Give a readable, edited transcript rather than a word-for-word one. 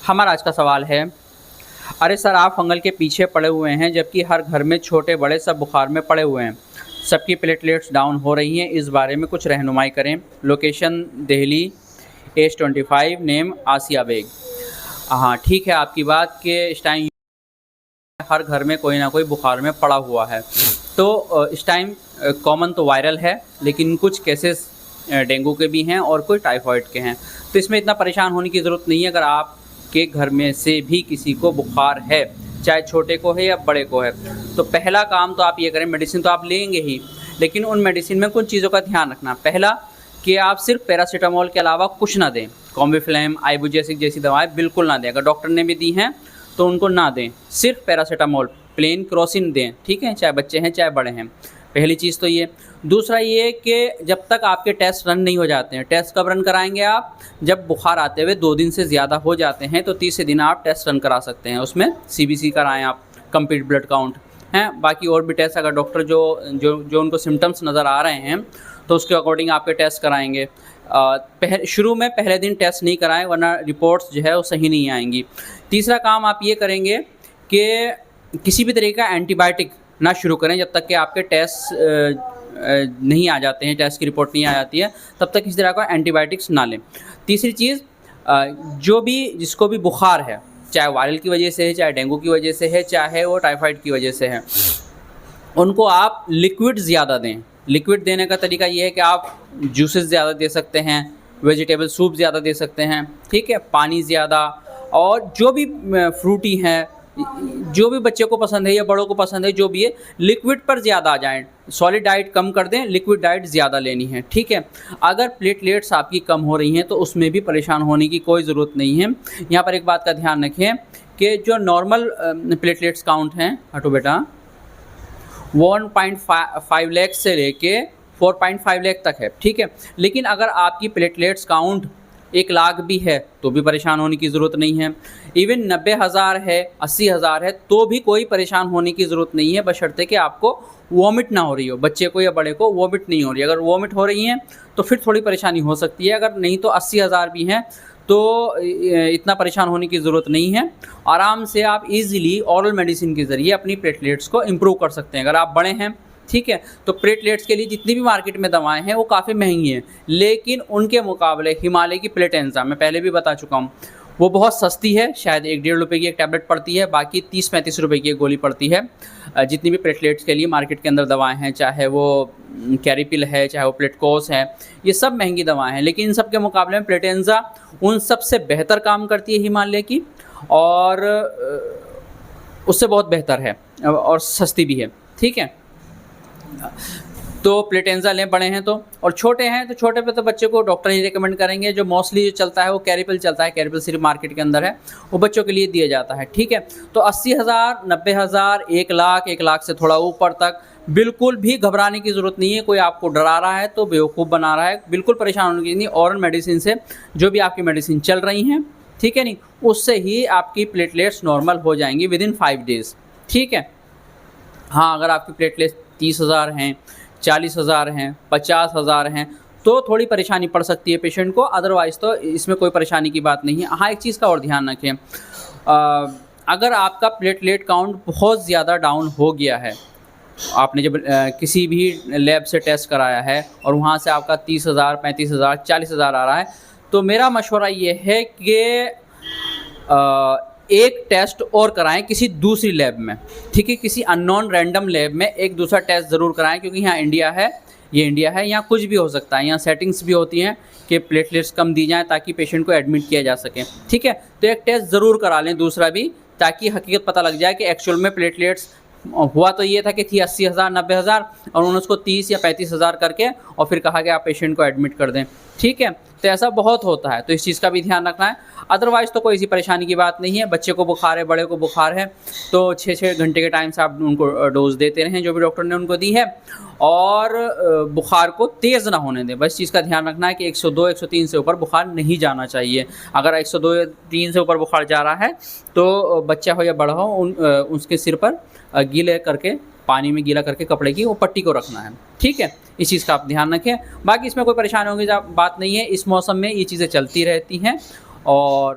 हमारा आज का सवाल है, अरे सर आप फंगल के पीछे पड़े हुए हैं जबकि हर घर में छोटे बड़े सब बुखार में पड़े हुए हैं, सबकी प्लेटलेट्स डाउन हो रही हैं, इस बारे में कुछ रहनुमाई करें। लोकेशन दिल्ली, एज 25, नेम आसिया बेग। हाँ ठीक है आपकी बात कि इस टाइम हर घर में कोई ना कोई बुखार में पड़ा हुआ है। तो इस टाइम कॉमन तो वायरल है, लेकिन कुछ केसेस डेंगू के भी हैं और कोई टाइफाइड के हैं। तो इसमें इतना परेशान होने की ज़रूरत नहीं है। अगर आपके घर में से भी किसी को बुखार है, चाहे छोटे को है या बड़े को है, तो पहला काम तो आप ये करें, मेडिसिन तो आप लेंगे ही, लेकिन उन मेडिसिन में कुछ चीज़ों का ध्यान रखना। पहला कि आप सिर्फ पैरासीटामोल के अलावा कुछ ना दें। कॉम्बिफ्लेम, आइबुजेसिक जैसी दवाएं बिल्कुल ना दें। अगर डॉक्टर ने भी दी हैं तो उनको ना दें, सिर्फ पैरासीटामोल, प्लेन क्रोसिन दें, ठीक है, चाहे बच्चे हैं चाहे बड़े हैं। पहली चीज़ तो ये। दूसरा ये कि जब तक आपके टेस्ट रन नहीं हो जाते हैं, टेस्ट कब रन कराएंगे आप? जब बुखार आते हुए 2 दिन से ज़्यादा हो जाते हैं तो तीसरे दिन आप टेस्ट रन करा सकते हैं। उसमें CBC कराएं आप, कंप्लीट ब्लड काउंट हैं। बाकी और भी टेस्ट अगर डॉक्टर जो उनको सिम्टम्स नज़र आ रहे हैं तो उसके अकॉर्डिंग आपके टेस्ट कराएंगे। शुरू में पहले दिन टेस्ट नहीं कराएं, वरना रिपोर्ट्स जो है वो सही नहीं आएंगी। तीसरा काम आप ये करेंगे कि किसी भी तरीके का एंटीबायोटिक ना शुरू करें जब तक कि आपके टेस्ट नहीं आ जाते हैं, टेस्ट की रिपोर्ट नहीं आ जाती है, तब तक किसी तरह का एंटीबायोटिक्स ना लें। तीसरी चीज़, जो भी जिसको भी बुखार है, चाहे वायरल की वजह से है, चाहे डेंगू की वजह से है, चाहे वो टाइफाइड की वजह से है, उनको आप लिक्विड ज़्यादा दें। लिक्विड देने का तरीका ये है कि आप जूसेस ज़्यादा दे सकते हैं, वेजिटेबल सूप ज़्यादा दे सकते हैं, ठीक है, पानी ज़्यादा, और जो भी फ्रूटी हैं, जो भी बच्चे को पसंद है या बड़ों को पसंद है, जो भी है, लिक्विड पर ज़्यादा आ जाएं। सॉलिड डाइट कम कर दें, लिक्विड डाइट ज़्यादा लेनी है, ठीक है। अगर प्लेटलेट्स आपकी कम हो रही हैं तो उसमें भी परेशान होने की कोई ज़रूरत नहीं है। यहाँ पर एक बात का ध्यान रखें कि जो नॉर्मल प्लेटलेट्स काउंट हैं, हटो बेटा, 1.5 लाख से लेके 4.5 लाख तक है, ठीक है। लेकिन अगर आपकी प्लेटलेट्स काउंट 1 लाख भी है तो भी परेशान होने की ज़रूरत नहीं है। इवन 90,000 है, 80,000 है, तो भी कोई परेशान होने की ज़रूरत नहीं है, बशर्ते कि आपको वॉमिट ना हो रही हो, बच्चे को या बड़े को वॉमिट नहीं हो रही है। अगर वॉमिट हो रही हैं तो फिर थोड़ी परेशानी हो सकती है, अगर नहीं तो 80,000 भी हैं तो इतना परेशान होने की ज़रूरत नहीं है। आराम से आप इजीली ओरल मेडिसिन के ज़रिए अपनी प्लेटलेट्स को इम्प्रूव कर सकते हैं। अगर आप बड़े हैं, ठीक है, तो प्लेटलेट्स के लिए जितनी भी मार्केट में दवाएं हैं वो काफ़ी महंगी हैं, लेकिन उनके मुकाबले हिमालय की प्लेटेंजा, मैं पहले भी बता चुका हूँ, वो बहुत सस्ती है। शायद 1-1.5 रुपये की एक टैबलेट पड़ती है, बाकी 30-35 रुपये की एक गोली पड़ती है। जितनी भी प्लेटलेट्स के लिए मार्केट के अंदर दवाएं हैं, चाहे वो कैरिपिल है, चाहे वो प्लेटकोस है, ये सब महंगी दवाएं हैं, लेकिन इन सब के मुकाबले में प्लेटेंजा उन सबसे बेहतर काम करती है हिमालय की, और उससे बहुत बेहतर है और सस्ती भी है, ठीक है। तो प्लेटेंजा लें बड़े हैं तो, और छोटे हैं तो छोटे पे तो बच्चे को डॉक्टर ही रिकमेंड करेंगे। जो मोस्टली जो चलता है वो कैरिपिल चलता है, कैरिपिल सिर्फ मार्केट के अंदर है, वो बच्चों के लिए दिया जाता है, ठीक है। तो 80,000, 90,000, 1 लाख, 1 लाख से थोड़ा ऊपर तक बिल्कुल भी घबराने की ज़रूरत नहीं है। कोई आपको डरा रहा है तो बेवकूफ़ बना रहा है, बिल्कुल परेशान होने की नहीं। ओरल मेडिसिन से, जो भी आपकी मेडिसिन चल रही हैं, ठीक है, नहीं, उससे ही आपकी प्लेटलेट्स नॉर्मल हो जाएंगी विदिन 5 डेज़, ठीक है। हाँ, अगर आपकी प्लेटलेट्स 30,000 हैं, 40,000 हैं, 50,000 हैं, तो थोड़ी परेशानी पड़ सकती है पेशेंट को, अदरवाइज़ तो इसमें कोई परेशानी की बात नहीं है। हाँ, एक चीज़ का और ध्यान रखें, अगर आपका प्लेटलेट काउंट बहुत ज़्यादा डाउन हो गया है, आपने जब किसी भी लैब से टेस्ट कराया है और वहाँ से आपका 30,000, 35,000, 40,000 आ रहा है, तो मेरा मशवरा ये है कि एक टेस्ट और कराएं किसी दूसरी लैब में, ठीक है, किसी अननोन रैंडम लैब में एक दूसरा टेस्ट ज़रूर कराएं, क्योंकि यहाँ इंडिया है, ये इंडिया है, यहाँ कुछ भी हो सकता है। यहाँ सेटिंग्स भी होती हैं कि प्लेटलेट्स कम दी जाएं ताकि पेशेंट को एडमिट किया जा सके, ठीक है। तो एक टेस्ट ज़रूर करा लें दूसरा भी, ताकि हकीकत पता लग जाए कि एक्चुअल में प्लेटलेट्स हुआ तो ये था कि थी 80,000, 90,000, और उन्होंने उसको 30 या 35,000 करके और फिर कहा कि आप पेशेंट को एडमिट कर दें, ठीक है। तो ऐसा बहुत होता है, तो इस चीज़ का भी ध्यान रखना है। अदरवाइज़ तो कोई ऐसी परेशानी की बात नहीं है। बच्चे को बुखार है, बड़े को बुखार है, तो 6-6 घंटे के टाइम से आप उनको डोज देते रहें जो भी डॉक्टर ने उनको दी है, और बुखार को तेज़ ना होने दें। बस चीज़ का ध्यान रखना है कि 102, 103 से ऊपर बुखार नहीं जाना चाहिए। अगर 102 या 3 से ऊपर बुखार जा रहा है तो बच्चा हो या बड़ा हो, उसके सिर पर गीले करके, पानी में गीला करके कपड़े की वो पट्टी को रखना है, ठीक है। इस चीज़ का आप ध्यान रखें। बाकी इसमें कोई परेशानी होगी बात नहीं है, इस मौसम में ये चीज़ें चलती रहती हैं। और